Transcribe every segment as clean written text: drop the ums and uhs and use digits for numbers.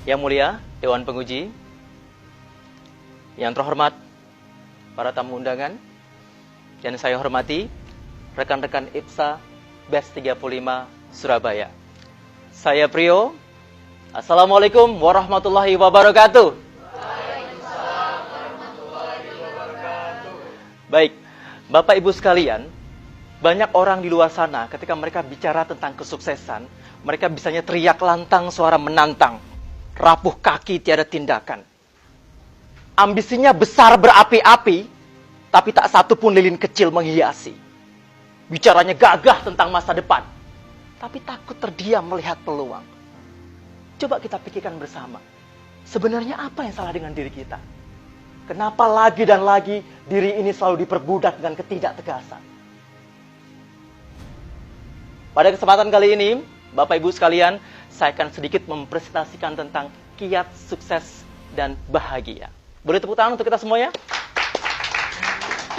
Yang mulia, Dewan Penguji, yang terhormat, para tamu undangan, dan saya hormati rekan-rekan IPSA Batch 35 Surabaya. Saya Prio. Assalamualaikum warahmatullahi wabarakatuh. Waalaikumsalam warahmatullahi wabarakatuh. Baik, Bapak Ibu sekalian, banyak orang di luar sana ketika mereka bicara tentang kesuksesan, mereka bisanya teriak lantang, suara menantang, rapuh kaki tiada tindakan. Ambisinya besar berapi-api, tapi tak satu pun lilin kecil menghiasi. Bicaranya gagah tentang masa depan, tapi takut terdiam melihat peluang. Coba kita pikirkan bersama, sebenarnya apa yang salah dengan diri kita? Kenapa lagi dan lagi diri ini selalu diperbudak dengan ketidaktegasan? Pada kesempatan kali ini, Bapak Ibu sekalian, saya akan sedikit mempresentasikan tentang kiat sukses dan bahagia. Boleh tepuk tangan untuk kita semuanya?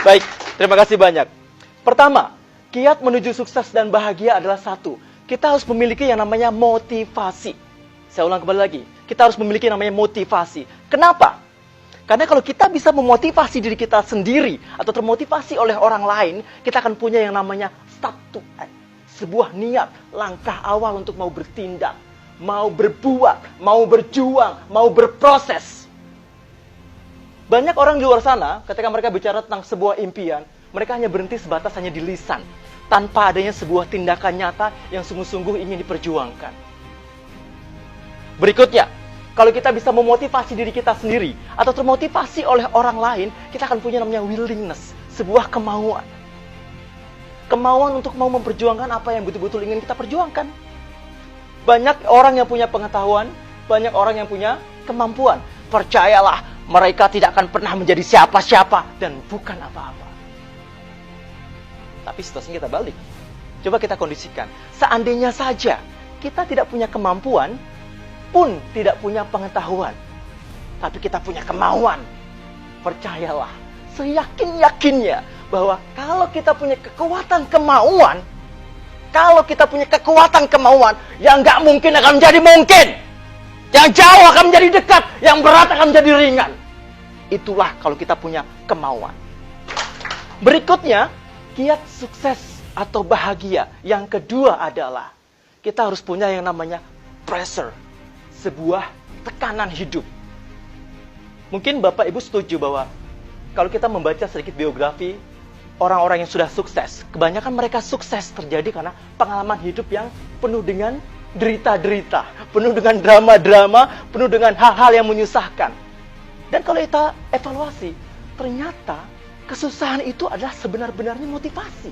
Baik, terima kasih banyak. Pertama, kiat menuju sukses dan bahagia adalah satu. Kita harus memiliki yang namanya motivasi. Saya ulang kembali lagi. Kita harus memiliki yang namanya motivasi. Kenapa? Karena kalau kita bisa memotivasi diri kita sendiri atau termotivasi oleh orang lain, kita akan punya yang namanya start to act. Sebuah niat, langkah awal untuk mau bertindak, mau berbuat, mau berjuang, mau berproses. Banyak orang di luar sana, ketika mereka bicara tentang sebuah impian, mereka hanya berhenti sebatas hanya di lisan, tanpa adanya sebuah tindakan nyata yang sungguh-sungguh ingin diperjuangkan. Berikutnya, kalau kita bisa memotivasi diri kita sendiri, atau termotivasi oleh orang lain, kita akan punya namanya willingness, sebuah kemauan. Kemauan untuk mau memperjuangkan apa yang betul-betul ingin kita perjuangkan. Banyak orang yang punya pengetahuan, banyak orang yang punya kemampuan. Percayalah, mereka tidak akan pernah menjadi siapa-siapa dan bukan apa-apa. Tapi situasinya kita balik. Coba kita kondisikan. Seandainya saja kita tidak punya kemampuan, pun tidak punya pengetahuan, tapi kita punya kemauan. Percayalah, seyakin-yakinnya bahwa kalau kita punya kekuatan kemauan, yang nggak mungkin akan menjadi mungkin, yang jauh akan menjadi dekat, yang berat akan menjadi ringan. Itulah kalau kita punya kemauan. Berikutnya, kiat sukses atau bahagia. Yang kedua adalah kita harus punya yang namanya pressure, sebuah tekanan hidup. Mungkin Bapak Ibu setuju bahwa kalau kita membaca sedikit biografi orang-orang yang sudah sukses, kebanyakan mereka sukses terjadi karena pengalaman hidup yang penuh dengan derita-derita, penuh dengan drama-drama, penuh dengan hal-hal yang menyusahkan. Dan kalau kita evaluasi, ternyata kesusahan itu adalah sebenar-benarnya motivasi.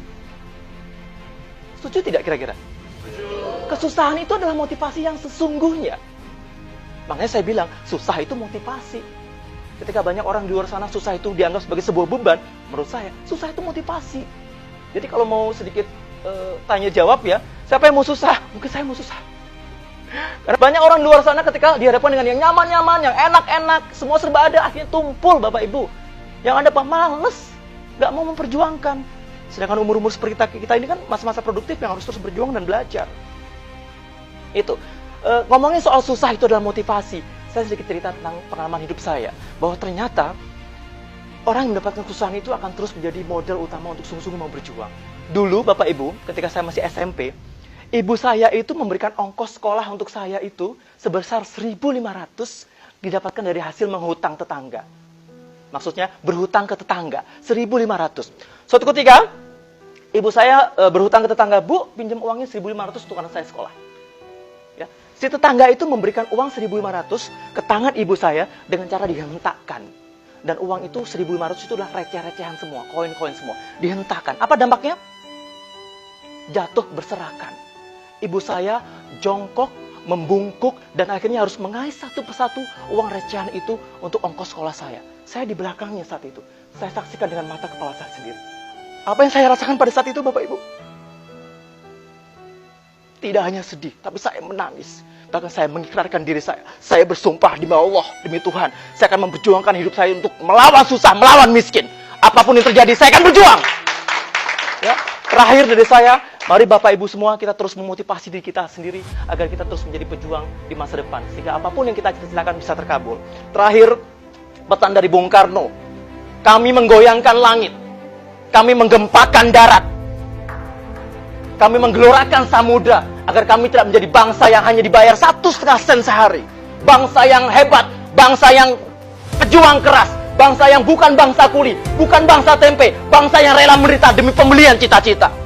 Setuju tidak kira-kira? Kesusahan itu adalah motivasi yang sesungguhnya. Makanya saya bilang, susah itu motivasi. Ketika banyak orang di luar sana susah itu dianggap sebagai sebuah beban, menurut saya, susah itu motivasi. Jadi kalau mau sedikit tanya jawab ya, siapa yang mau susah? Mungkin saya mau susah. Karena banyak orang di luar sana ketika dihadapkan dengan yang nyaman-nyaman, yang enak-enak, semua serba ada, akhirnya tumpul Bapak Ibu. Yang ada apa? Males, nggak mau memperjuangkan. Sedangkan umur-umur seperti kita ini kan masa-masa produktif yang harus terus berjuang dan belajar. Itu. Ngomongin soal susah itu adalah motivasi. Saya sedikit cerita tentang pengalaman hidup saya. Bahwa ternyata orang yang mendapatkan kesusahan itu akan terus menjadi modal utama untuk sungguh-sungguh mau berjuang. Dulu Bapak Ibu, ketika saya masih SMP, ibu saya itu memberikan ongkos sekolah untuk saya itu sebesar 1.500 didapatkan dari hasil menghutang tetangga. Maksudnya berhutang ke tetangga, 1.500. Suatu ketika, ibu saya berhutang ke tetangga, Bu, pinjam uangnya 1.500 untuk anak saya sekolah. Ya. Si tetangga itu memberikan uang 1.500 ke tangan ibu saya dengan cara dihentakkan. Dan uang itu 1.500 itu adalah receh-recehan semua, koin-koin semua. Dihentakkan. Apa dampaknya? Jatuh berserakan. Ibu saya jongkok, membungkuk, dan akhirnya harus mengais satu persatu uang recehan itu untuk ongkos sekolah saya. Saya di belakangnya saat itu. Saya saksikan dengan mata kepala saya sendiri. Apa yang saya rasakan pada saat itu, Bapak Ibu? Tidak hanya sedih, tapi saya menangis. Bahkan saya mengikrarkan diri saya. Saya bersumpah demi Allah, demi Tuhan. Saya akan memperjuangkan hidup saya untuk melawan susah, melawan miskin. Apapun yang terjadi, saya akan berjuang. Ya. Terakhir dari saya, Mari Bapak Ibu semua kita terus memotivasi diri kita sendiri agar kita terus menjadi pejuang di masa depan. Sehingga apapun yang kita cita-citakan bisa terkabul. Terakhir, pesan dari Bung Karno. Kami menggoyangkan langit. Kami menggempakan darat. Kami menggelorakan samudra agar kami tidak menjadi bangsa yang hanya dibayar 1,5 sen sehari. Bangsa yang hebat, bangsa yang pejuang keras, bangsa yang bukan bangsa kuli, bukan bangsa tempe, bangsa yang rela menderita demi pembelian cita-cita.